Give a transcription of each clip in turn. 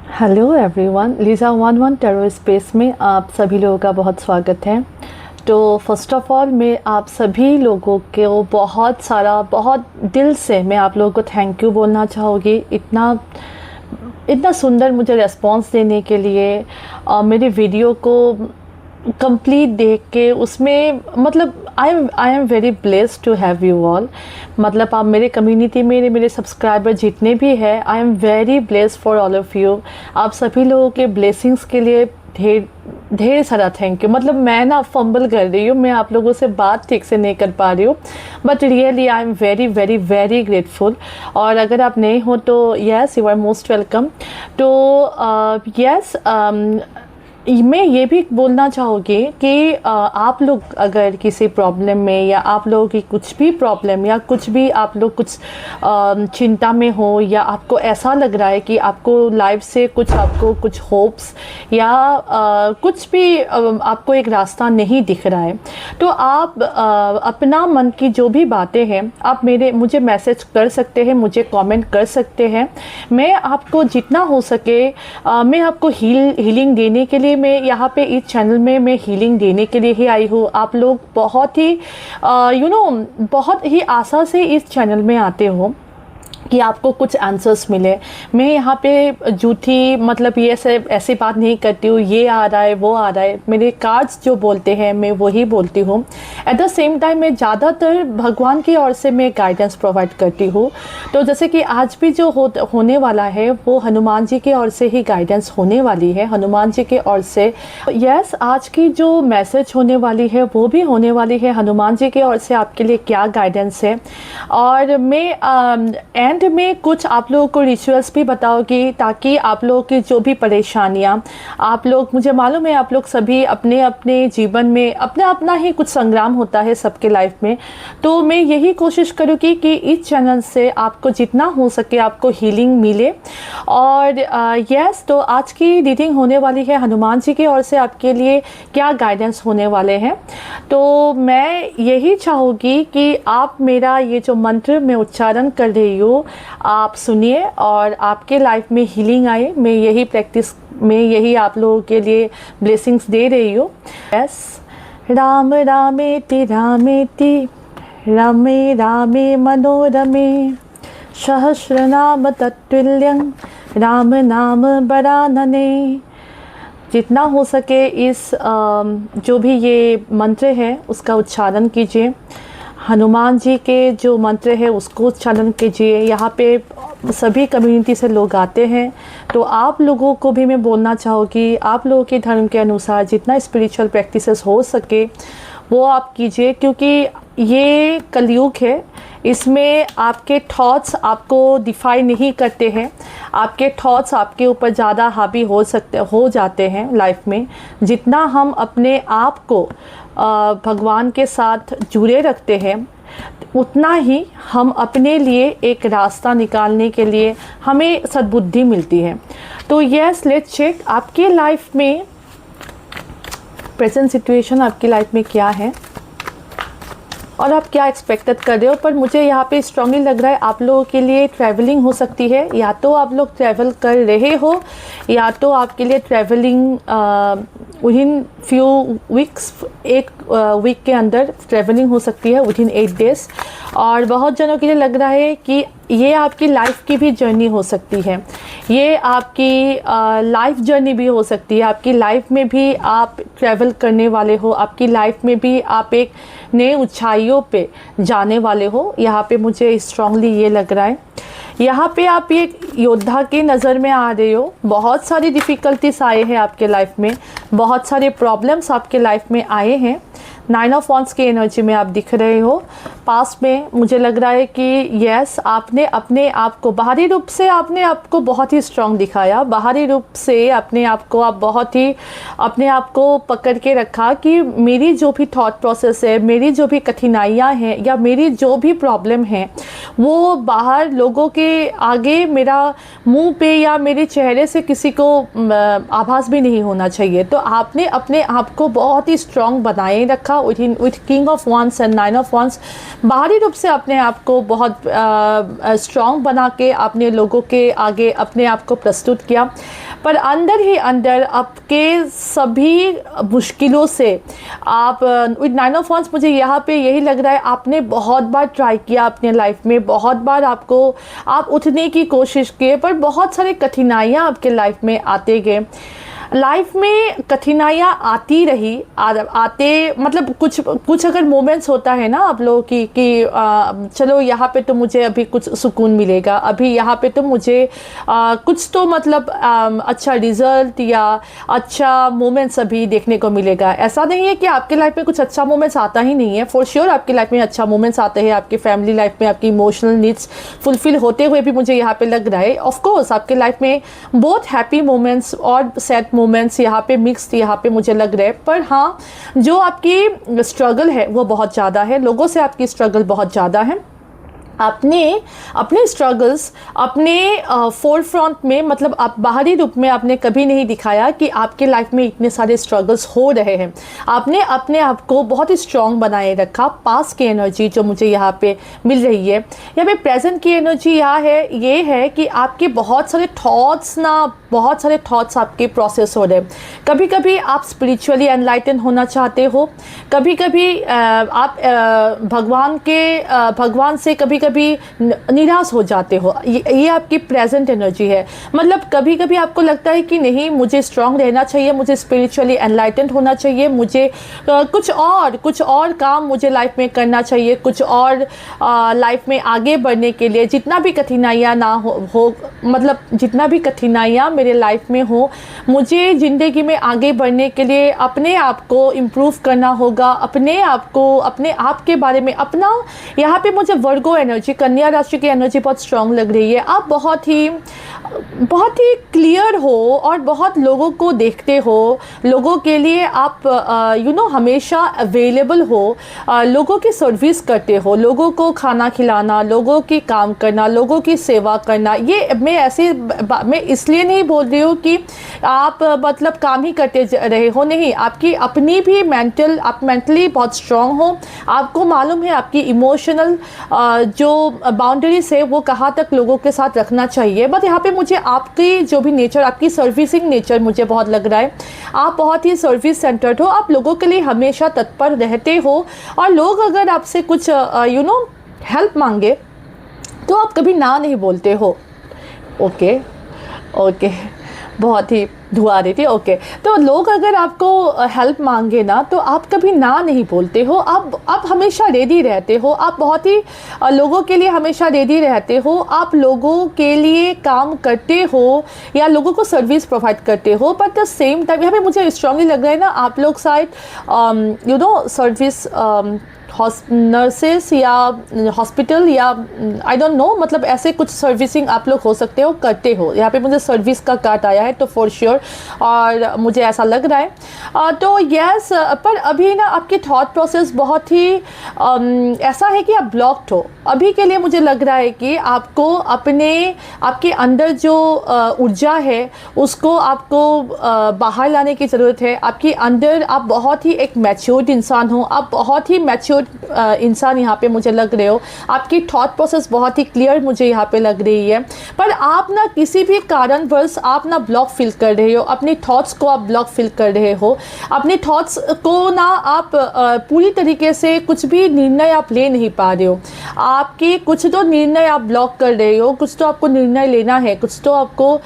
Hello everyone, Liza 11 tarot space में आप सभी लोगों का बहुत स्वागत है। तो फर्स्ट ऑफ़ ऑल मैं आप सभी लोगों को बहुत दिल से मैं आप लोगों को थैंक यू बोलना चाहूँगी। इतना इतना सुंदर मुझे रिस्पॉन्स देने के लिए मेरे वीडियो को कंप्लीट देख के उसमें मतलब I am very blessed to have you all. मतलब आप मेरे कम्युनिटी में मेरे सब्सक्राइबर जितने भी हैं, आई am very blessed for all of you. आप सभी लोगों के ब्लेसिंग्स के लिए ढेर ढेर सारा थैंक यू। मतलब मैं ना फंबल कर रही हूँ, मैं आप लोगों से बात ठीक से नहीं कर पा रही हूँ, but really I am very very very grateful. और अगर आप नए हो तो yes, you are most welcome. तो यस, मैं ये भी बोलना चाहूँगी कि आप लोग अगर किसी प्रॉब्लम में या आप लोगों की कुछ भी प्रॉब्लम या कुछ भी आप लोग कुछ चिंता में हो या आपको ऐसा लग रहा है कि आपको लाइफ से आपको कुछ होप्स या कुछ भी आपको एक रास्ता नहीं दिख रहा है, तो आप अपना मन की जो भी बातें हैं आप मुझे मैसेज कर सकते हैं, मुझे कमेंट कर सकते हैं। मैं आपको जितना हो सके मैं आपको हीलिंग देने के लिए मैं यहाँ पे इस चैनल में मैं हीलिंग देने के लिए ही आई हूँ। आप लोग बहुत ही बहुत ही आशा से इस चैनल में आते हो कि आपको कुछ आंसर्स मिले। मैं यहाँ पे झूठी मतलब ये सब ऐसी बात नहीं करती हूँ, ये आ रहा है वो आ रहा है। मेरे कार्ड्स जो बोलते हैं मैं वही बोलती हूँ। एट द सेम टाइम मैं ज़्यादातर भगवान की ओर से मैं गाइडेंस प्रोवाइड करती हूँ। तो जैसे कि आज भी जो होने वाला है वो हनुमान जी की ओर से ही गाइडेंस होने वाली है, हनुमान जी के ओर से। यस, आज की जो मैसेज होने वाली है वो भी होने वाली है हनुमान जी की ओर से आपके लिए क्या गाइडेंस है। और मैं एंड में कुछ आप लोगों को रिचुअल्स भी बताओगी ताकि आप लोगों की जो भी परेशानियां, आप लोग, मुझे मालूम है आप लोग सभी अपने अपने जीवन में अपना अपना ही कुछ संग्राम होता है सबके लाइफ में। तो मैं यही कोशिश करूँगी कि इस चैनल से आपको जितना हो सके आपको हीलिंग मिले। और यस, तो आज की रीडिंग होने वाली है हनुमान जी की ओर से आपके लिए क्या गाइडेंस होने वाले हैं। तो मैं यही चाहूँगी कि आप मेरा ये जो मंत्र मैं उच्चारण कर रही हूँ आप सुनिए और आपके लाइफ में हीलिंग आए। मैं यही आप लोगों के लिए ब्लेसिंग्स दे रही हूँ। यस, राम रामेति रामेति रमे रामे मनोरमे सहस्रनाम तत्तुल्यं राम नाम वरानने। जितना हो सके इस जो भी ये मंत्र है उसका उच्चारण कीजिए। हनुमान जी के जो मंत्र है उसको उच्चारण कीजिए। यहाँ पे सभी कम्युनिटी से लोग आते हैं, तो आप लोगों को भी मैं बोलना चाहूँगी आप लोगों के धर्म के अनुसार जितना स्पिरिचुअल प्रैक्टिसेस हो सके वो आप कीजिए, क्योंकि ये कलयुग है। इसमें आपके थॉट्स आपको डिफाई नहीं करते हैं, आपके थॉट्स आपके ऊपर ज़्यादा हावी हो जाते हैं लाइफ में। जितना हम अपने आप को भगवान के साथ जुड़े रखते हैं उतना ही हम अपने लिए एक रास्ता निकालने के लिए हमें सद्बुद्धि मिलती है। तो यस, लेट्स चेक आपके लाइफ में प्रेजेंट सिचुएशन आपकी लाइफ में क्या है और आप क्या एक्सपेक्टेड कर रहे हो। पर मुझे यहाँ पे स्ट्रांगली लग रहा है आप लोगों के लिए ट्रैवलिंग हो सकती है। या तो आप लोग ट्रैवल कर रहे हो या तो आपके लिए ट्रैवलिंग विदिन फ्यू वीक्स, एक वीक के अंदर ट्रैवलिंग हो सकती है, विदिन 8 डेज। और बहुत जनों के लिए लग रहा है कि ये आपकी लाइफ की भी जर्नी हो सकती है, ये आपकी लाइफ जर्नी भी हो सकती है। आपकी लाइफ में भी आप ट्रैवल करने वाले हो, आपकी लाइफ में भी आप एक नए ऊंचाइयों पे जाने वाले हो। यहाँ पे मुझे स्ट्रांगली ये लग रहा है। यहाँ पे आप एक योद्धा की नज़र में आ रहे हो। बहुत सारी डिफ़िकल्टीज आए हैं आपके लाइफ में, बहुत सारे प्रॉब्लम्स आपके लाइफ में आए हैं। 9 ऑफ वांड्स की एनर्जी में आप दिख रहे हो। पास्ट में मुझे लग रहा है कि यस, आपने अपने आप को बाहरी रूप से आपने आपको बहुत ही स्ट्रांग दिखाया, बाहरी रूप से अपने आप को आप बहुत ही अपने आप को पकड़ के रखा कि मेरी जो भी थॉट प्रोसेस है, मेरी जो भी कठिनाइयाँ हैं या मेरी जो भी प्रॉब्लम है वो बाहर लोगों के आगे मेरा मुंह पे या मेरे चेहरे से किसी को आभास भी नहीं होना चाहिए। तो आपने अपने आप को बहुत ही स्ट्रांग बनाए रखा रखा with king of wands and nine of wands. बाहरी रूप से अपने आप को बहुत स्ट्रॉन्ग बना के आपने लोगों के आगे अपने आप को प्रस्तुत किया, पर अंदर ही अंदर आपके सभी मुश्किलों से आप विथ नाइन ऑफ वंस, मुझे यहाँ पे यही लग रहा है आपने बहुत बार ट्राई किया अपने लाइफ में, बहुत बार आप उठने की कोशिश किए, पर बहुत सारी कठिनाइयाँ आपके लाइफ में आते गए। लाइफ में कठिनाइयाँ आती रही, आते मतलब कुछ अगर मोमेंट्स होता है ना आप लोगों की कि चलो यहाँ पे तो मुझे अभी कुछ सुकून मिलेगा, अभी यहाँ पे तो मुझे कुछ तो मतलब अच्छा रिजल्ट या अच्छा मोमेंट्स अभी देखने को मिलेगा। ऐसा नहीं है कि आपके लाइफ में कुछ अच्छा मोमेंट्स आता ही नहीं है, फॉर श्योर आपकी लाइफ में अच्छा मोमेंट्स आते हैं, आपकी फैमिली लाइफ में आपकी इमोशनल नीड्स फुलफिल होते हुए भी मुझे यहाँ पे लग रहा है। ऑफकोर्स आपके लाइफ में बहुत हैप्पी मोमेंट्स और सैड मोमेंट्स यहाँ पे मिक्स्ड यहाँ पे मुझे लग रहा है, पर हाँ जो आपकी स्ट्रगल है वो बहुत ज़्यादा है, लोगों से आपकी स्ट्रगल बहुत ज़्यादा है। आपने अपने स्ट्रगल्स अपने फोर फ्रंट में, मतलब आप बाहरी रूप में आपने कभी नहीं दिखाया कि आपके लाइफ में इतने सारे स्ट्रगल्स हो रहे हैं। आपने अपने आप को बहुत ही स्ट्रॉन्ग बनाए रखा। पास की एनर्जी जो मुझे यहाँ पे मिल रही है, यहाँ पे प्रेजेंट की एनर्जी ये है कि आपके बहुत सारे थॉट्स आपके प्रोसेस हो रहे हैं। कभी कभी आप स्पिरिचुअली एनलाइटन होना चाहते हो, कभी कभी आप भगवान से कभी कभी निराश हो जाते हो। ये आपकी प्रेजेंट एनर्जी है। मतलब कभी कभी आपको लगता है कि नहीं, मुझे स्ट्रांग रहना चाहिए, मुझे स्पिरिचुअली एनलाइटेंड होना चाहिए, मुझे कुछ और काम मुझे लाइफ में करना चाहिए, कुछ और लाइफ में आगे बढ़ने के लिए जितना भी कठिनाइयाँ ना हो मतलब जितना भी कठिनाइयाँ मेरे लाइफ में हो, मुझे ज़िंदगी में आगे बढ़ने के लिए अपने आप को इम्प्रूव करना होगा, अपने आप के बारे में अपना। यहाँ पे मुझे वर्गो एनर्जी, कन्या राशि की एनर्जी बहुत स्ट्रांग लग रही है। आप बहुत ही क्लियर हो और बहुत लोगों को देखते हो, लोगों के लिए आप हमेशा अवेलेबल हो, लोगों की सर्विस करते हो, लोगों को खाना खिलाना, लोगों की काम करना, लोगों की सेवा करना। ये मैं इसलिए नहीं बोल रही हूँ कि आप मतलब काम ही करते रहे हो, नहीं, आपकी अपनी भी आप मेंटली बहुत स्ट्रांग हो। आपको मालूम है आपकी इमोशनल जो बाउंड्रीज है वो कहाँ तक लोगों के साथ रखना चाहिए। बट यहाँ पे मुझे आपकी जो भी नेचर, आपकी सर्विसिंग नेचर मुझे बहुत लग रहा है। आप बहुत ही सर्विस सेंटर्ड हो, आप लोगों के लिए हमेशा तत्पर रहते हो, और लोग अगर आपसे कुछ हेल्प मांगे तो आप कभी ना नहीं बोलते हो। ओके, बहुत ही धुआ रही थी। ओके, तो लोग अगर आपको हेल्प मांगे ना तो आप कभी ना नहीं बोलते हो, आप हमेशा रेडी रहते हो, आप बहुत ही लोगों के लिए हमेशा रेडी रहते हो, आप लोगों के लिए काम करते हो या लोगों को सर्विस प्रोवाइड करते हो। बट द सेम टाइम यहाँ पे मुझे स्ट्रांगली लग रहा है ना, आप लोग शायद सर्विस नर्सेस या हॉस्पिटल या आई डोंट नो, मतलब ऐसे कुछ सर्विसिंग आप लोग हो सकते हो, करते हो। यहाँ पे मुझे सर्विस का कार्ड आया है तो फॉर श्योर, और मुझे ऐसा लग रहा है। तो यस, पर अभी ना आपकी थॉट प्रोसेस बहुत ही ऐसा है कि आप ब्लॉक्ड हो। अभी के लिए मुझे लग रहा है कि आपको आपके अंदर जो ऊर्जा है उसको आपको बाहर लाने की ज़रूरत है। आपके अंदर आप बहुत ही एक मैच्योर्ड इंसान हो, आप बहुत ही मैच्योर्ड इंसान यहाँ पे मुझे लग रहे हो। आपकी थॉट प्रोसेस बहुत ही क्लियर मुझे यहाँ पे लग रही है, पर आप ना किसी भी कारणवश आप ना ब्लॉक फील कर रहे हो, अपनी थॉट्स को आप ब्लॉक फील कर रहे हो। अपनी थॉट्स को ना आप पूरी तरीके से कुछ भी निर्णय आप ले नहीं पा रहे हो। आपके कुछ तो निर्णय आप ब्लॉक कर रहे हो, कुछ तो आपको निर्णय लेना है, कुछ तो आपको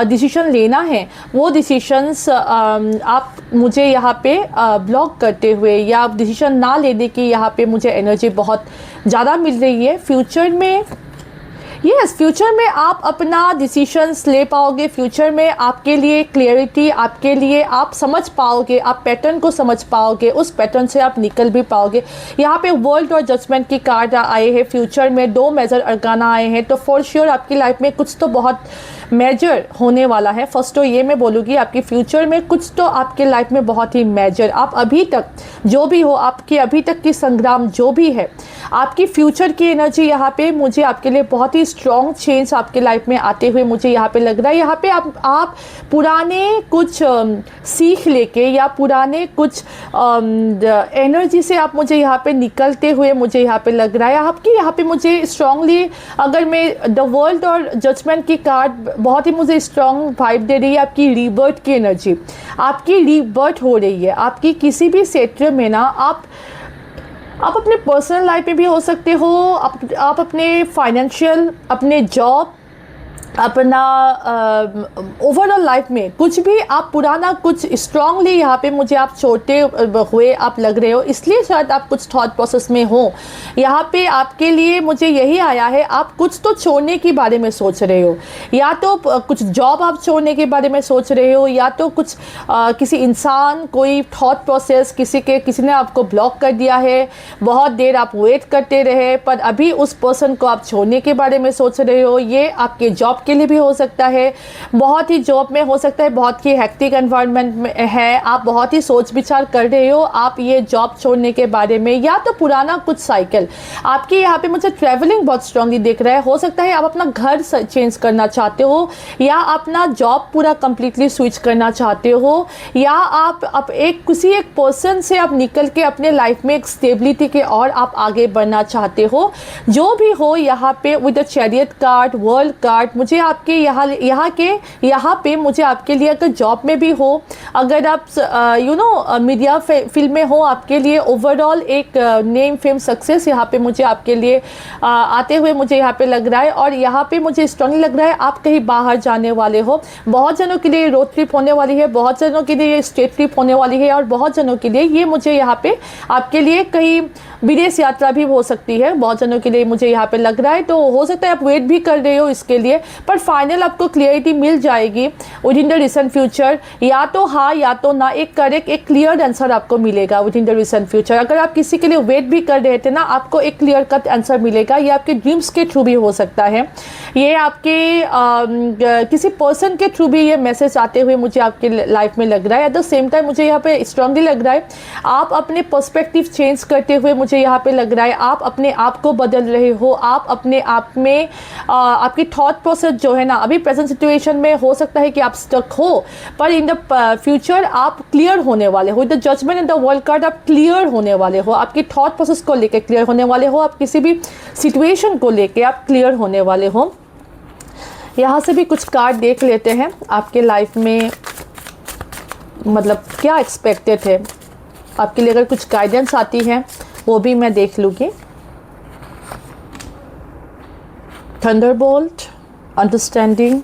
डिसीजन लेना है। वो डिसीजंस आप मुझे यहाँ पे ब्लॉक करते हुए या आप डिसीजन ना लेने की यहाँ पे मुझे एनर्जी बहुत ज़्यादा मिल रही है। फ्यूचर में आप अपना डिसीजंस ले पाओगे, फ्यूचर में आपके लिए क्लियरिटी, आपके लिए आप समझ पाओगे, आप पैटर्न को समझ पाओगे, उस पैटर्न से आप निकल भी पाओगे। यहाँ पे वर्ल्ड और जजमेंट की कार्ड आए हैं, फ्यूचर में 2 मेजर अरकाना आए हैं, तो फॉर श्योर आपकी लाइफ में कुछ तो बहुत मेजर होने वाला है। फर्स्ट तो ये मैं बोलूँगी आपकी फ्यूचर में कुछ तो आपके लाइफ में बहुत ही मेजर, आप अभी तक जो भी हो, आपकी अभी तक की संग्राम जो भी है, आपकी फ्यूचर की एनर्जी यहाँ पे मुझे आपके लिए बहुत ही स्ट्रॉन्ग चेंज आपके लाइफ में आते हुए मुझे यहाँ पे लग रहा है। यहाँ पे आप पुराने कुछ सीख लेके या पुराने कुछ एनर्जी से आप मुझे यहाँ पे निकलते हुए मुझे यहाँ पे लग रहा है। आपकी यहाँ पे मुझे स्ट्रांगली, अगर मैं द वर्ल्ड और जजमेंट की कार्ड बहुत ही मुझे स्ट्रॉन्ग वाइब दे रही है, आपकी रीबर्थ की एनर्जी, आपकी रीबर्थ हो रही है। आपकी किसी भी क्षेत्र में ना आप अपने पर्सनल लाइफ में भी हो सकते हो, आप अपने फाइनेंशियल, अपने जॉब, अपना ओवरऑल लाइफ में कुछ भी आप पुराना कुछ स्ट्रांगली यहाँ पे मुझे आप छोड़ते हुए आप लग रहे हो, इसलिए शायद आप कुछ थॉट प्रोसेस में हो। यहाँ पे आपके लिए मुझे यही आया है, आप कुछ तो छोड़ने के बारे में सोच रहे हो, या तो कुछ जॉब आप छोड़ने के बारे में सोच रहे हो, या तो कुछ किसी इंसान, कोई थॉट प्रोसेस, किसी ने आपको ब्लॉक कर दिया है, बहुत देर आप वेट करते रहे, पर अभी उस पर्सन को आप छोड़ने के बारे में सोच रहे हो। ये आपके जॉब के लिए भी हो सकता है, बहुत ही जॉब में हो सकता है, बहुत ही हेक्टिक एनवायरनमेंट में है, आप बहुत ही सोच विचार कर रहे हो आप ये जॉब छोड़ने के बारे में, या तो पुराना कुछ साइकिल आपके यहाँ पे मुझे ट्रैवलिंग बहुत स्ट्रांगली दिख रहा है। हो सकता है आप अपना घर चेंज करना चाहते हो, या अपना जॉब पूरा कंप्लीटली स्विच करना चाहते हो, या आप किसी एक पर्सन से आप निकल के अपने लाइफ में एक स्टेबिलिटी के और आप आगे बढ़ना चाहते हो। जो भी हो, यहाँ पे with the chariot card, world card, मुझे आपके यहाँ पे मुझे आपके लिए, अगर जॉब में भी हो, अगर आप मीडिया फील्ड में हो, आपके लिए ओवरऑल एक नेम, फेम, सक्सेस यहाँ पे मुझे आपके लिए आते हुए मुझे यहाँ पे लग रहा है। और यहाँ पे मुझे स्ट्रांगली लग रहा है आप कहीं बाहर जाने वाले हो, बहुत जनों के लिए रोड ट्रिप होने वाली है, बहुत जनों के लिए स्टेट ट्रिप होने वाली है, और बहुत जनों के लिए ये मुझे यहाँ पे आपके लिए कहीं विदेश यात्रा भी हो सकती है, बहुत जनों के लिए मुझे यहाँ पे लग रहा है। तो हो सकता है आप वेट भी कर रहे हो इसके लिए, पर फाइनल आपको क्लियरिटी मिल जाएगी with in the recent future, या तो हाँ या तो ना, एक करेक्ट, एक क्लियर आंसर आपको मिलेगा with in the recent future. अगर आप किसी के लिए वेट भी कर रहे थे ना, आपको एक क्लियर कट आंसर मिलेगा। ये आपके ड्रीम्स के थ्रू भी हो सकता है, ये आपके किसी पर्सन के थ्रू भी ये मैसेज आते हुए मुझे आपके लाइफ में लग रहा है। एट द सेम टाइम मुझे यहाँ पे स्ट्रांगली लग रहा है आप अपने पर्सपेक्टिव चेंज करते हुए मुझे यहाँ पे लग रहा है आप अपने आप को बदल रहे हो, आप अपने आप में आपकी थॉट प्रोसेस जो है ना, अभी प्रेजेंट सिचुएशन में हो सकता है कि आप स्टक हो, पर इन द फ्यूचर आप क्लियर होने वाले हो। The judgement and the world card, आप क्लियर होने वाले हो, आपकी थॉट प्रोसेस को लेके क्लियर होने वाले हो, आप किसी भी सिचुएशन को लेके आप क्लियर होने वाले हो। यहाँ से भी कुछ कार्ड देख लेते हैं आपके लाइफ में, मतलब क्या एक्सपेक्टेड है आपके लिए, अगर कुछ गाइडेंस आती है वो भी मैं देख लूँगी। थंडरबोल्ट, अंडरस्टैंडिंग,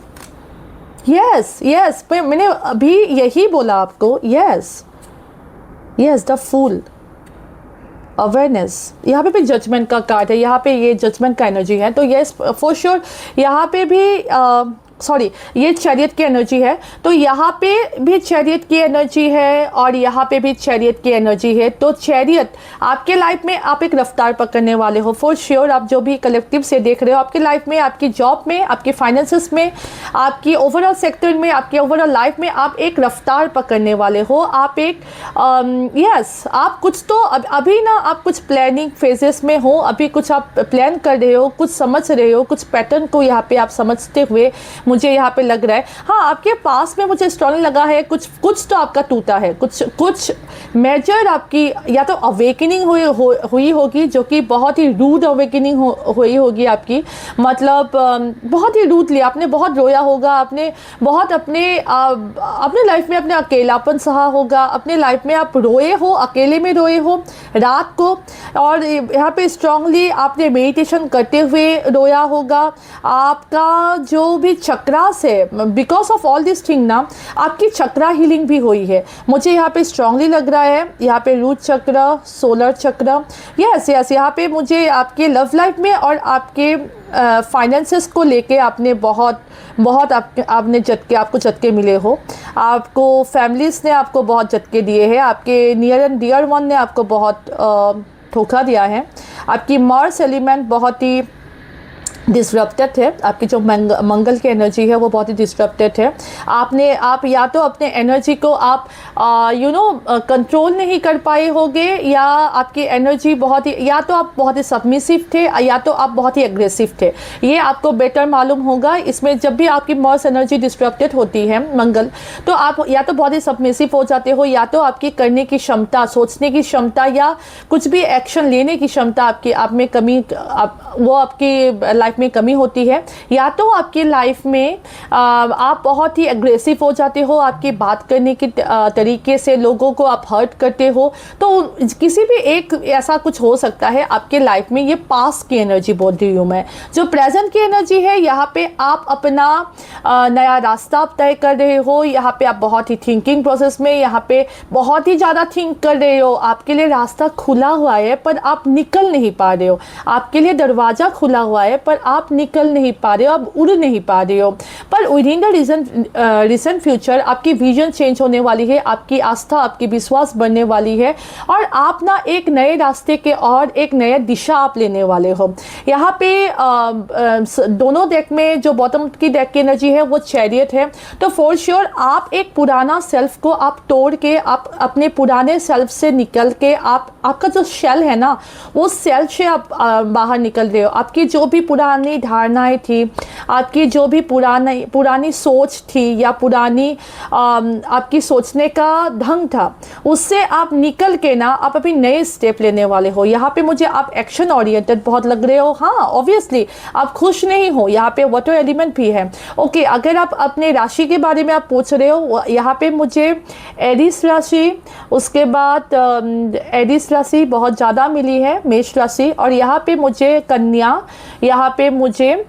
यस यस, मैंने अभी यही बोला आपको, yes yes, the fool, awareness. यहाँ पे भी जजमेंट का कार्ड है, यहाँ पे ये जजमेंट का एनर्जी है, तो यस फॉर श्योर यहाँ पे भी सॉरी, ये चैरियट की एनर्जी है, तो यहाँ पे भी चैरियट की एनर्जी है और यहाँ पे भी चैरियट की एनर्जी है। तो चैरियट आपके लाइफ में आप एक रफ्तार पकड़ने वाले हो फॉर श्योर। आप जो भी कलेक्टिव से देख रहे हो आपके लाइफ में, आपकी जॉब में, आपके फाइनेंसेस में, आपकी ओवरऑल सेक्टर में, आपके ओवरऑल लाइफ में आप एक रफ्तार पकड़ने वाले हो। आप एक यस, आप कुछ तो अभी ना, आप कुछ प्लानिंग फेजेस में हो, अभी कुछ आप प्लान कर रहे हो, कुछ समझ रहे हो, कुछ पैटर्न को यहाँ पे आप समझते हुए मुझे यहाँ पे लग रहा है। हाँ, आपके पास में मुझे स्ट्रॉन्ग लगा है कुछ तो आपका टूटा है, कुछ मेजर आपकी या तो अवेकनिंग हुई होगी, जो कि बहुत ही रूड अवेकनिंग हुई होगी आपकी, मतलब बहुत ही रूडली आपने बहुत रोया होगा, आपने बहुत अपने लाइफ में अपने अकेलापन सहा होगा, अपने लाइफ में आप रोए हो, अकेले में रोए हो रात को, और यहाँ पे स्ट्रांगली आपने मेडिटेशन करते हुए रोया होगा। आपका जो भी चक्रास है, because of all this thing ना, आपकी चक्रा हीलिंग भी हुई है, मुझे यहाँ पे स्ट्रांगली लग रहा है। यहाँ पे रूट चक्र, सोलर चक्र, यस यस, यहाँ पे मुझे आपके लव लाइफ में और आपके फाइनेंसेस को लेके आपने बहुत आपको झटके मिले हो, आपको फैमिलीज ने आपको बहुत झटके दिए हैं, आपके नियर एंड डियर वन ने आपको बहुत धोखा दिया है, आपकी मार्स एलिमेंट बहुत ही डिस्टर्बटेड है, आपकी जो मंगल की एनर्जी है वो बहुत ही डिस्टर्बटेड है। आप या तो अपने एनर्जी को आप कंट्रोल नहीं कर पाए होगे, या आपकी एनर्जी बहुत ही, या तो आप बहुत ही सबमिसिव थे या तो आप बहुत ही एग्रेसिव थे, ये आपको बेटर मालूम होगा। इसमें जब भी आपकी मार्स एनर्जी डिस्टर्बटेड होती है मंगल, तो आप या तो बहुत ही सबमिसिव हो जाते हो, या तो आपकी करने की क्षमता, सोचने की क्षमता या कुछ भी एक्शन लेने की क्षमता आप में कमी, वो आपकी लाइफ में कमी होती है, या तो आपकी लाइफ में आप बहुत ही एग्रेसिव हो जाते हो, आपकी बात करने की तरीके से लोगों को आप हर्ट करते हो। तो किसी भी एक ऐसा कुछ हो सकता है आपके लाइफ में। ये पास्ट की एनर्जी बोल रही हूँ मैं। जो प्रेजेंट की एनर्जी है, यहाँ पे आप अपना नया रास्ता तय कर रहे हो, यहाँ पे आप बहुत ही थिंकिंग प्रोसेस में, यहाँ पे बहुत ही ज़्यादा थिंक कर रहे हो। आपके लिए रास्ता खुला हुआ है पर आप निकल नहीं पा रहे हो, आपके लिए दरवाज़ा खुला हुआ है पर आप निकल नहीं पा रहे हो, आप उड़ नहीं पा रहे हो। पर with in the recent future आपकी विजन चेंज होने वाली है, आपकी आस्था, आपकी विश्वास बढ़ने वाली है, और आप ना एक नए रास्ते के और एक नया दिशा आप लेने वाले हो। यहाँ पे दोनों डेक में जो बॉटम की डेक की एनर्जी है वो चैरियट है। तो फॉर श्योर आप एक पुराना सेल्फ को आप तोड़ के, आप अपने पुराने सेल्फ से निकल के, आपका जो शेल है ना, वो सेल्फ से आप बाहर निकल रहे हो। आपकी जो भी पुरानी धारणाएं थी, आपकी जो भी पुरानी सोच थी, या पुरानी आपकी सोचने का ढंग था, उससे आप निकल के ना आप अभी नए स्टेप लेने वाले हो। यहाँ पे मुझे आप एक्शन ओरिएंटेड बहुत लग रहे हो। हाँ, ऑब्वियसली आप खुश नहीं हो, यहाँ पे वाटर एलिमेंट भी है। ओके, अगर आप अपने राशि के बारे में आप पूछ रहे हो, यहाँ पे मुझे एरिस राशि, उसके बाद एरिस राशि बहुत ज़्यादा मिली है, मेष राशि, और यहाँ पे मुझे कन्या, यहाँ पे मुझे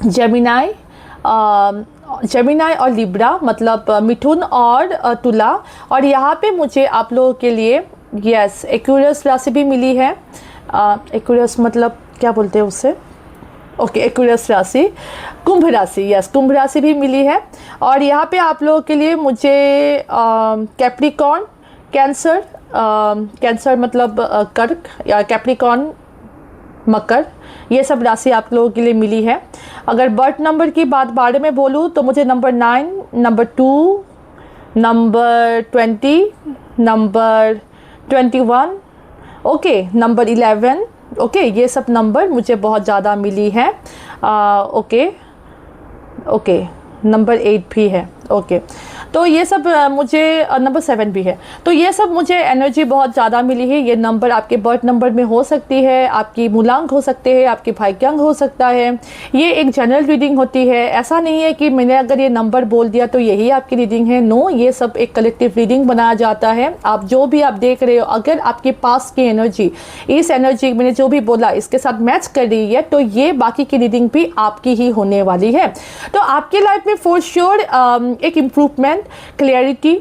जेमिनाई और लिब्रा, मतलब मिथुन और तुला, और यहाँ पे मुझे आप लोगों के लिए यस एक्वेरियस राशि भी मिली है। एक्वेरियस मतलब क्या बोलते हैं उससे, ओके, एक्वेरियस राशि, कुंभ राशि, यस कुंभ राशि भी मिली है। और यहाँ पे आप लोगों के लिए मुझे कैप्रिकॉर्न, कैंसर मतलब कर्क, या कैप्रिकॉर्न, मकर, ये सब राशि आप लोगों के लिए मिली है। अगर बर्थ नंबर की बारे में बोलूँ तो मुझे number 9, number 2, number 20, number 21, okay, number 11, okay, ये सब नंबर मुझे बहुत ज़्यादा मिली है। ओके, नंबर 8 भी है। ओके, तो ये सब मुझे नंबर 7 भी है। तो ये सब मुझे एनर्जी बहुत ज़्यादा मिली है। ये नंबर आपके बर्थ नंबर में हो सकती है, आपकी मूलांक हो सकते हैं, आपके भाग्यांक हो सकता है। ये एक जनरल रीडिंग होती है। ऐसा नहीं है कि मैंने अगर ये नंबर बोल दिया तो यही आपकी रीडिंग है। नो, ये सब एक कलेक्टिव रीडिंग बनाया जाता है। आप जो भी आप देख रहे हो, अगर आपके पास की एनर्जी इस एनर्जी मैंने जो भी बोला इसके साथ मैच कर रही है, तो ये बाकी की रीडिंग भी आपकी ही होने वाली है। तो आपकी लाइफ में फॉर श्योर एक इम्प्रूवमेंट, क्लैरिटी,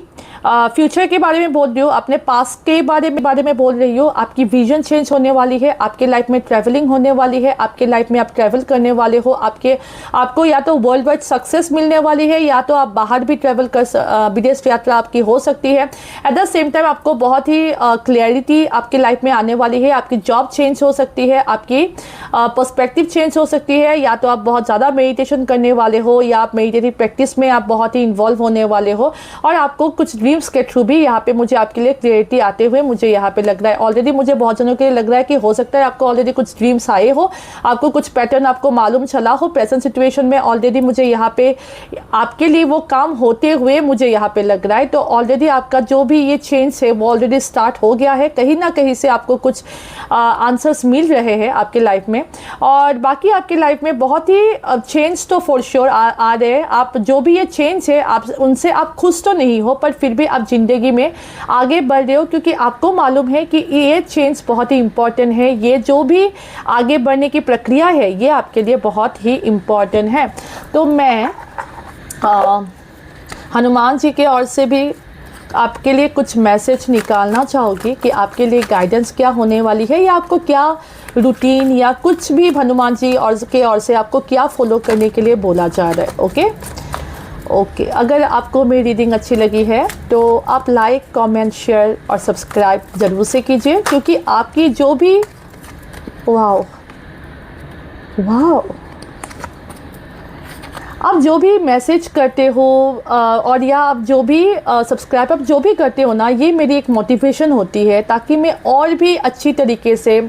फ्यूचर के बारे में बोल रही हो, अपने पास्ट के बारे में बोल रही हो। आपकी विजन चेंज होने वाली है, आपके लाइफ में ट्रैवलिंग होने वाली है, आपके लाइफ में आप ट्रैवल करने वाले हो, आपको या तो वर्ल्ड वाइड सक्सेस मिलने वाली है, या तो आप बाहर भी ट्रैवल कर, विदेश यात्रा आपकी हो सकती है। एट द सेम टाइम आपको बहुत ही क्लैरिटी आपके लाइफ में आने वाली है। आपकी जॉब चेंज हो सकती है, आपकी पर्सपेक्टिव चेंज हो सकती है, या तो आप बहुत ज़्यादा मेडिटेशन करने वाले हो, या आप मेडिटेटिव प्रैक्टिस में आप बहुत ही इन्वॉल्व होने वाले हो, और आपको कुछ ड्रीम्स के थ्रू भी यहाँ पे मुझे आपके लिए क्लियरिटी आते हुए मुझे यहाँ पे लग रहा है। ऑलरेडी मुझे बहुत जनों के लिए लग रहा है कि हो सकता है आपको ऑलरेडी कुछ ड्रीम्स आए हो, आपको कुछ पैटर्न आपको मालूम चला हो प्रेजेंट सिचुएशन में। ऑलरेडी मुझे यहाँ पे आपके लिए वो काम होते हुए मुझे यहाँ पे लग रहा है। तो ऑलरेडी आपका जो भी ये चेंज है वो ऑलरेडी स्टार्ट हो गया है। कहीं ना कहीं से आपको कुछ आंसर्स मिल रहे हैं आपके लाइफ में, और बाकी आपकी लाइफ में बहुत ही चेंज तो फॉर श्योर आ रहे हैं। आप जो भी ये चेंज है, आप उनसे आप खुश तो नहीं हो, पर फिर भी आप ज़िंदगी में आगे बढ़ रहे हो, क्योंकि आपको मालूम है कि ये चेंज बहुत ही इम्पॉर्टेंट है। ये जो भी आगे बढ़ने की प्रक्रिया है ये आपके लिए बहुत ही इम्पॉर्टेंट है। तो मैं हनुमान जी के ओर से भी आपके लिए कुछ मैसेज निकालना चाहूँगी कि आपके लिए गाइडेंस क्या होने वाली है, या आपको क्या रूटीन या कुछ भी हनुमान जी के ओर से आपको क्या फॉलो करने के लिए बोला जा रहा है। ओके, अगर आपको मेरी रीडिंग अच्छी लगी है तो आप लाइक, कमेंट, शेयर और सब्सक्राइब ज़रूर से कीजिए, क्योंकि आपकी जो भी वाओ आप जो भी मैसेज करते हो और या आप जो भी सब्सक्राइब आप जो भी करते हो ना, ये मेरी एक मोटिवेशन होती है ताकि मैं और भी अच्छी तरीके से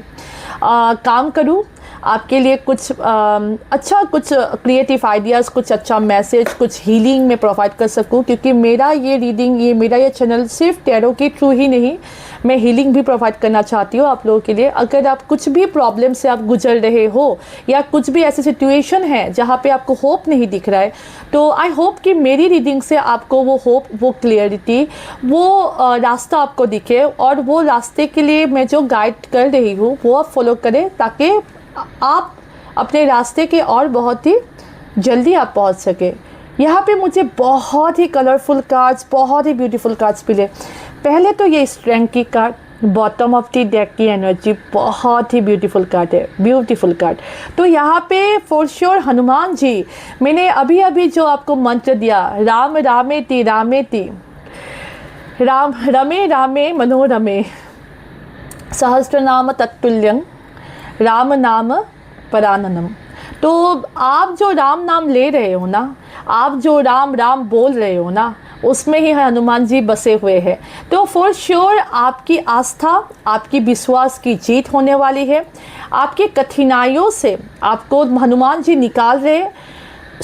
काम करूं, आपके लिए कुछ अच्छा, कुछ क्रिएटिव आइडियाज़, कुछ अच्छा मैसेज, कुछ हीलिंग में प्रोवाइड कर सकूं। क्योंकि मेरा ये रीडिंग, मेरा ये चैनल सिर्फ टैरो के थ्रू ही नहीं, मैं हीलिंग भी प्रोवाइड करना चाहती हूँ आप लोगों के लिए। अगर आप कुछ भी प्रॉब्लम से आप गुजर रहे हो या कुछ भी ऐसी सिचुएशन है जहाँ पे आपको होप नहीं दिख रहा है, तो आई होप कि मेरी रीडिंग से आपको वो होप, वो क्लियरिटी, वो रास्ता आपको दिखे और वो रास्ते के लिए मैं जो गाइड कर रही हूँ वो आप फॉलो करें ताकि आप अपने रास्ते के और बहुत ही जल्दी आप पहुंच सके। यहाँ पे मुझे बहुत ही कलरफुल कार्ड्स, बहुत ही ब्यूटीफुल कार्ड्स मिले। पहले तो ये स्ट्रेंथ की card, bottom of the deck की एनर्जी बहुत ही ब्यूटीफुल कार्ड है, ब्यूटीफुल कार्ड। तो यहाँ पे फॉर श्योर हनुमान जी, मैंने अभी अभी जो आपको मंत्र दिया, राम रामेति रामेति, राम रमे रामे मनोरमे, सहस्रनाम तत्तुल्यं राम नाम पराननम। तो आप जो राम नाम ले रहे हो ना, आप जो राम राम बोल रहे हो ना, उसमें ही हनुमान जी बसे हुए हैं। तो फॉर श्योर आपकी आस्था, आपकी विश्वास की जीत होने वाली है। आपकी कठिनाइयों से आपको हनुमान जी निकाल रहे,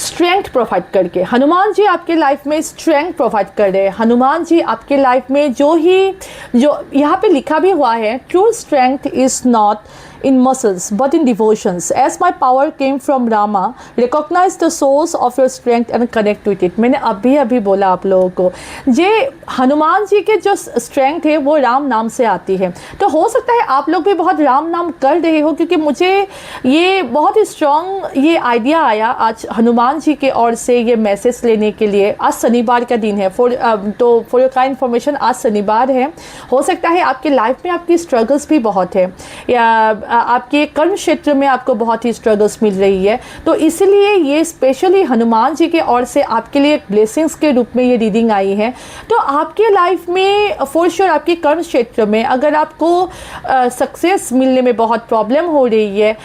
स्ट्रेंथ प्रोवाइड करके। हनुमान जी आपके लाइफ में स्ट्रेंथ प्रोवाइड कर रहे हैं। हनुमान जी आपके लाइफ में जो यहाँ पे लिखा भी हुआ है, true strength is not in muscles but in devotions, as my power came from Rama, recognize the source of your strength and connect with it। मैंने अभी बोला आप लोगों को, ये हनुमान जी के जो स्ट्रेंथ है वो राम नाम से आती है। तो हो सकता है आप लोग भी बहुत राम नाम कर रहे हो, क्योंकि मुझे ये बहुत ही स्ट्रॉन्ग ये आइडिया आया आज हनुमान जी के ओर से ये मैसेज लेने के लिए। आज शनिवार का दिन है, फॉर योर काइंड इन्फॉर्मेशन, आज शनिवार है। हो सकता है आपकी लाइफ में आपकी स्ट्रगल्स भी बहुत है, या आपके कर्म क्षेत्र में आपको बहुत ही स्ट्रगल्स मिल रही है। तो इसलिए ये स्पेशली हनुमान जी के ओर से आपके लिए एक ब्लेसिंग्स के रूप में ये रीडिंग आई है। तो आपके लाइफ में फॉर श्योर आपके कर्म क्षेत्र में अगर आपको सक्सेस मिलने में बहुत प्रॉब्लम हो रही है,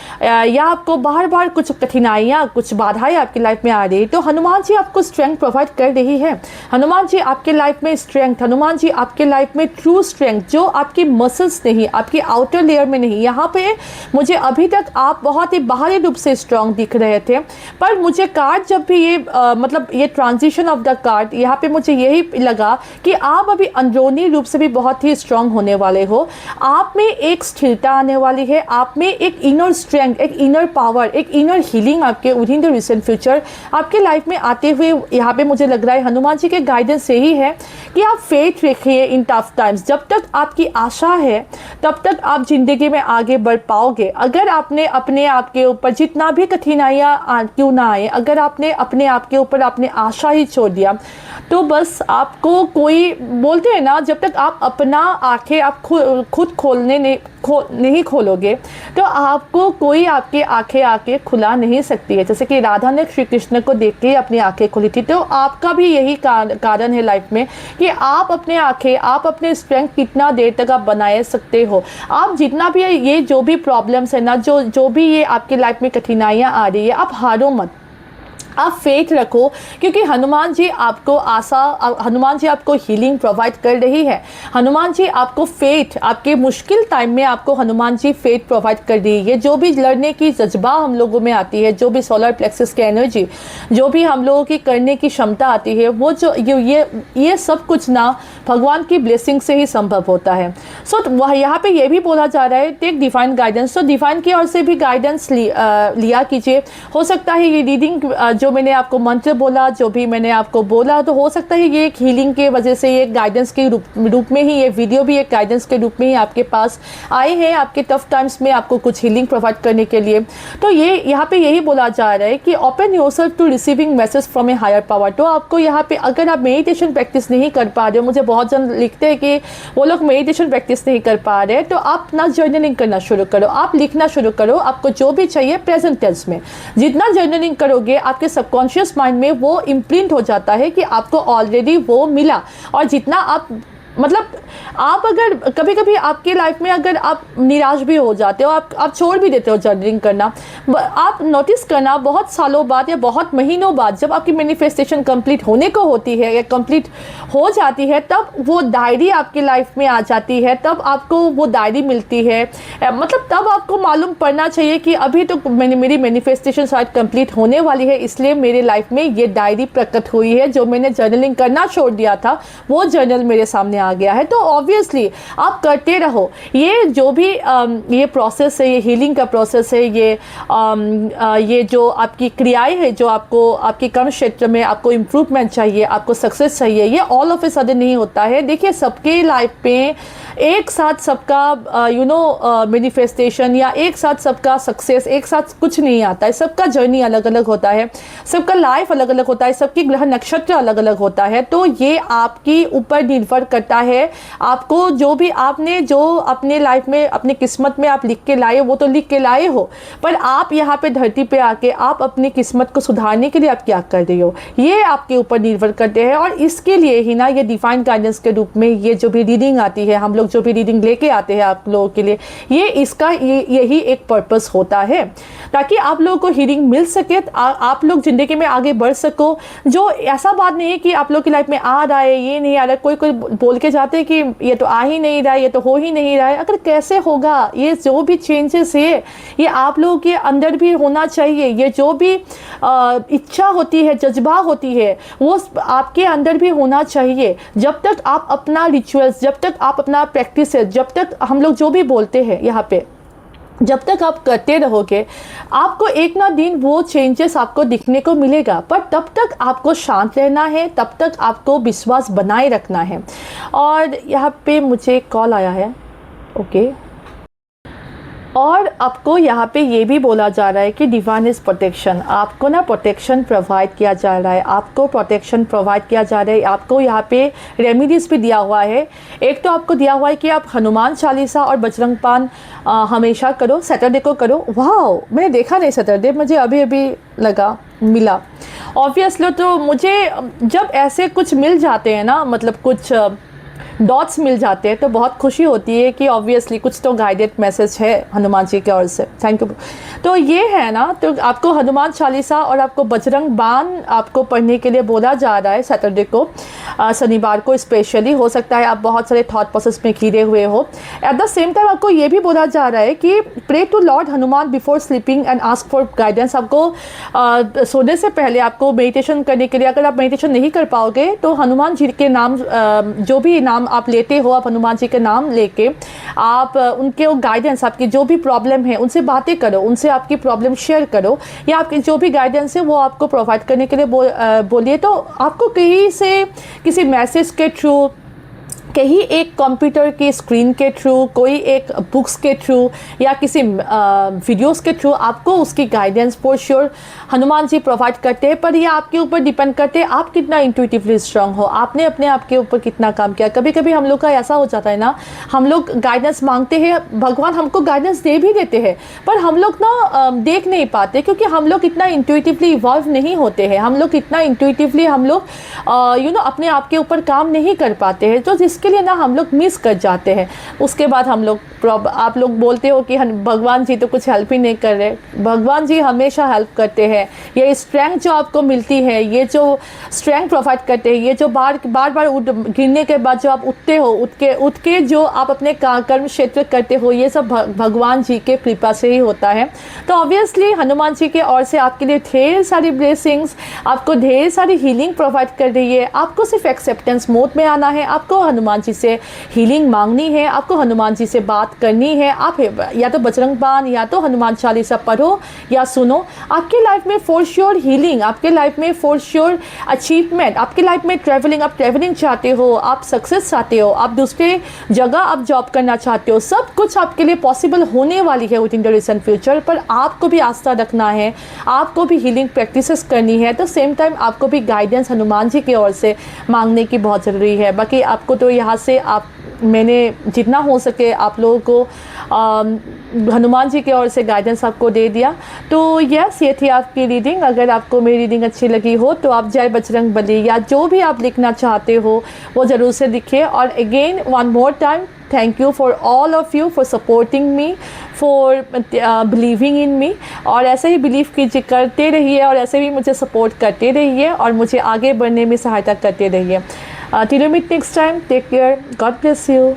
या आपको बार बार कुछ कठिनाइयाँ, कुछ बाधाएं आपकी लाइफ में आ रही है, तो हनुमान जी आपको स्ट्रेंथ प्रोवाइड कर रही है। हनुमान जी आपके लाइफ में स्ट्रेंथ, हनुमान जी आपके लाइफ में ट्रू स्ट्रेंथ, जो आपकी मसल्स नहीं, आपकी आउटर लेयर में नहीं। यहाँ पे मुझे अभी तक आप बहुत ही बाहरी रूप से स्ट्रांग दिख रहे थे, पर मुझे कार्ड जब भी ये मतलब ये ट्रांजिशन ऑफ द कार्ड, यहाँ पे मुझे यही लगा कि आप अभी अंदरूनी रूप से भी बहुत ही स्ट्रांग होने वाले हो। आप में एक स्थिरता आने वाली है, आप में एक इनर स्ट्रेंथ, एक इनर पावर, एक इनर हीलिंग आपके with in the recent future आपके लाइफ में आते हुए यहाँ पे मुझे लग रहा है। हनुमान जी के गाइडेंस यही है कि आप फेथ रखिए इन टफ टाइम्स। जब तक आपकी आशा है तब तक आप जिंदगी में आगे बढ़ पाओगे। अगर आपने अपने आप के ऊपर जितना भी कठिनाइयाँ क्यों ना आए, अगर आपने अपने आप के ऊपर अपने आशा ही छोड़ दिया, तो बस आपको कोई बोलते हैं ना, जब तक आप अपना आंखें आप खुद नहीं खोलोगे तो आपको कोई आपकी आंखें आके खुला नहीं सकती है। जैसे कि राधा ने श्री कृष्ण को देख के अपनी आंखें खोली थी, तो आपका भी यही कारण है लाइफ में कि आप अपने आंखें, आप अपने स्ट्रेंथ कितना देर तक आप बनाए सकते हो। आप जितना भी ये जो भी प्रॉब्लम्स है ना, जो भी ये आपकी लाइफ में कठिनाइयाँ आ रही है, आप हारो मत, आप फेथ रखो, क्योंकि हनुमान जी आपको आशा, हनुमान जी आपको हीलिंग प्रोवाइड कर रही है। हनुमान जी आपको फेथ, आपके मुश्किल टाइम में आपको हनुमान जी फेथ प्रोवाइड कर रही है। जो भी लड़ने की जज्बा हम लोगों में आती है, जो भी सोलर प्लेक्सस की एनर्जी, जो भी हम लोगों की करने की क्षमता आती है, वो जो ये सब कुछ ना भगवान की ब्लेसिंग से ही संभव होता है। सो वह यहाँ पे ये भी बोला जा रहा है, टेक डिवाइन गाइडेंस। तो डिवाइन की ओर से भी गाइडेंस लिया कीजिए। हो सकता है ये रीडिंग जो मैंने आपको मंत्र बोला, जो भी मैंने आपको बोला, तो हो सकता है ये एक हीलिंग के वजह से, ये गाइडेंस के रूप में ही, ये वीडियो भी एक गाइडेंस के रूप में ही आपके पास आए हैं, आपके टफ टाइम्स में आपको कुछ हीलिंग प्रोवाइड करने के लिए। तो ये यहाँ पे यही बोला जा रहा है कि open yourself to receiving message from a higher power. तो आपको यहाँ पे अगर आप मेडिटेशन प्रैक्टिस नहीं कर पा रहे हो, मुझे बहुत जन लिखते हैं कि वो लोग मेडिटेशन प्रैक्टिस नहीं कर पा रहे, तो आप अपना जर्नलिंग करना शुरू करो, आप लिखना शुरू करो। आपको जो भी चाहिए प्रेजेंट टेंस में, जितना जर्नलिंग करोगे आपके सबकॉन्शियस माइंड में वो इम्प्रिंट हो जाता है कि आपको ऑलरेडी वो मिला। और जितना आप मतलब आप अगर कभी कभी आपकी लाइफ में अगर आप निराश भी हो जाते हो, आप छोड़ भी देते हो जर्नलिंग करना, आप नोटिस करना बहुत सालों बाद या बहुत महीनों बाद जब आपकी मैनिफेस्टेशन कंप्लीट होने को होती है या कंप्लीट हो जाती है, तब वो डायरी आपकी लाइफ में आ जाती है, तब आपको वो डायरी मिलती है। मतलब तब आपको मालूम पड़ना चाहिए कि अभी तो मेरी मैनिफेस्टेशन शायद कंप्लीट होने वाली है, इसलिए मेरे लाइफ में ये डायरी प्रकट हुई है। जो मैंने जर्नलिंग करना छोड़ दिया था वो जर्नल मेरे सामने आ गया है। तो ऑब्वियसली आप करते रहो। ये जो भी ये प्रोसेस है, ये हीलिंग का प्रोसेस है, ये जो आपकी क्रियाएं है, जो आपको आपके कर्म क्षेत्र में आपको इम्प्रूवमेंट चाहिए, आपको सक्सेस चाहिए, ये ऑल ऑफ ए सडन नहीं होता है। देखिए सबके लाइफ में एक साथ सबका मैनिफेस्टेशन या एक साथ सबका सक्सेस एक साथ कुछ नहीं आता है। सबका जर्नी अलग अलग होता है, सबका लाइफ अलग अलग होता है, सबकी ग्रह नक्षत्र अलग अलग होता है। तो ये आपकी ऊपर निर्भर करता है। आपको जो भी आपने जो अपने लाइफ में अपनी किस्मत में आप लिख के लाए वो तो लिख के लाए हो, पर आप यहाँ पे धरती पे आके आप अपनी किस्मत को सुधारने के लिए आप क्या कर रहे हो, ये आपके ऊपर निर्भर करते हैं। और इसके लिए ही ना ये डिवाइन गाइडेंस के रूप में ये जो भी रीडिंग आती है, हम लोग जो भी रीडिंग लेके आते हैं आप लोगों के लिए, यही एक पर्पस होता है, ताकि आप लोगों को हीलिंग मिल सके, आप लोग जिंदगी में आगे बढ़ सको। जो ऐसा बात नहीं है कि आप लोग की लाइफ में आ रहा है, ये नहीं आ रहा है। कोई बोल के जाते हैं कि ये तो आ ही नहीं रहा है, ये तो हो ही नहीं रहा है। अगर कैसे होगा, ये जो भी चेंजेस है ये आप लोगों के अंदर भी होना चाहिए। ये जो भी इच्छा होती है, जज्बा होती है, वो आपके अंदर भी होना चाहिए। जब तक आप अपना रिचुअल्स, जब तक आप अपना प्रैक्टिस है, जब तक हम लोग जो भी बोलते हैं यहाँ पे, जब तक आप करते रहोगे, आपको एक ना दिन वो चेंजेस आपको दिखने को मिलेगा। पर तब तक आपको शांत रहना है, तब तक आपको विश्वास बनाए रखना है। और यहाँ पे मुझे कॉल आया है, ओके। और आपको यहाँ पे ये भी बोला जा रहा है कि डिवाइन इज प्रोटेक्शन, आपको ना प्रोटेक्शन प्रोवाइड किया जा रहा है, आपको प्रोटेक्शन प्रोवाइड किया जा रहा है। आपको यहाँ पे रेमेडीज़ भी दिया हुआ है। एक तो आपको दिया हुआ है कि आप हनुमान चालीसा और बजरंग पान हमेशा करो, सैटरडे को करो। वाह, मैंने देखा नहीं सैटरडे, मुझे अभी अभी मिला ऑब्वियसली। तो मुझे जब ऐसे कुछ मिल जाते हैं ना, मतलब कुछ डॉट्स मिल जाते हैं, तो बहुत खुशी होती है कि ऑब्वियसली कुछ तो गाइडेड मैसेज है हनुमान जी की ओर से। Thank you. तो ये है ना, तो आपको हनुमान चालीसा और आपको बजरंग बाण आपको पढ़ने के लिए बोला जा रहा है सैटरडे को, शनिवार को स्पेशली। हो सकता है आप बहुत सारे थॉट प्रोसेस में घिरे हुए हो। एट द सेम टाइम आपको ये भी बोला जा रहा है कि pray to Lord Hanuman before sleeping and ask for guidance. आपको सोने से पहले आपको मेडिटेशन करने के लिए, अगर आप मेडिटेशन नहीं कर पाओगे तो हनुमान जी के नाम, जो भी नाम आप लेते हो, आप हनुमान जी के नाम लेके आप उनके गाइडेंस, आपकी जो भी प्रॉब्लम है उनसे बातें करो, उनसे आपकी प्रॉब्लम शेयर करो, या आपकी जो भी गाइडेंस है वो आपको प्रोवाइड करने के लिए बोलिए। तो आपको कहीं से किसी मैसेज के थ्रू, कहीं एक कंप्यूटर की स्क्रीन के थ्रू, कोई एक बुक्स के थ्रू या किसी वीडियोस के थ्रू आपको उसकी guidance for sure Hanuman ji provide करते हैं। पर ये आपके ऊपर डिपेंड करते हैं आप कितना इंट्यूटिवली स्ट्रांग हो, आपने अपने आप के ऊपर कितना काम किया। कभी कभी हम लोग का ऐसा हो जाता है ना, हम लोग गाइडेंस मांगते हैं, भगवान हमको गाइडेंस दे भी देते हैं, पर हम लोग ना देख नहीं पाते, क्योंकि हम लोग इतना इंट्यूटिवली इवॉल्व नहीं होते हैं। हम लोग इतना इंट्यूटिवली हम लोग अपने आप के ऊपर काम नहीं कर पाते हैं, तो जिसके लिए ना हम लोग मिस कर जाते हैं। उसके बाद हम लोग आप लोग बोलते हो कि भगवान जी तो कुछ हेल्प ही नहीं कर रहे। भगवान जी हमेशा हेल्प करते हैं। ये स्ट्रेंथ जो आपको मिलती है, ये जो स्ट्रेंथ प्रोवाइड करते हैं, ये जो बार बार गिरने के बाद जो आप उठते हो, उठ के जो आप अपने कर्म क्षेत्र करते हो, ये सब भगवान जी के कृपा से ही होता है। तो ऑब्वियसली हनुमान जी के ओर से आपके लिए ढेर सारी ब्लेसिंग्स, आपको ढेर सारी हीलिंग प्रोवाइड कर रही है। आपको सिर्फ एक्सेप्टेंस मोड में आना है, आपको हनुमान जी से हीलिंग मांगनी है, आपको हनुमान जी से बात करनी है। आप या तो बजरंग बाण या तो हनुमान चालीसा पढ़ो या सुनो। आपके लाइफ में फॉर श्योर हीलिंग, आपके लाइफ में फॉर श्योर अचीवमेंट, आपके लाइफ में ट्रैवलिंग, आप ट्रैवलिंग चाहते हो, आप सक्सेस चाहते हो, आप दूसरे जगह आप जॉब करना चाहते हो, सब कुछ आपके लिए पॉसिबल होने वाली है with in the recent future. पर आपको भी आस्था रखना है, आपको भी हीलिंग प्रैक्टिसेस करनी है, तो सेम टाइम आपको भी गाइडेंस हनुमान जी की ओर से मांगने की बहुत ज़रूरी है। बाकी आपको तो यहाँ से आप मैंने जितना हो सके आप लोगों को हनुमान जी की ओर से गाइडेंस आपको दे दिया। तो यस, ये थी आपकी रीडिंग। अगर आपको मेरी रीडिंग अच्छी लगी हो तो आप जय बजरंग बली या जो भी आप लिखना चाहते हो वो ज़रूर से लिखिए। और again one more time, thank you for all of you for supporting me, for believing in me. और ऐसे ही बिलीव कीजिए, करते रहिए और ऐसे भी मुझे सपोर्ट करते रहिए और मुझे आगे बढ़ने में सहायता करते रहिए। Till we meet next time, take care, God bless you.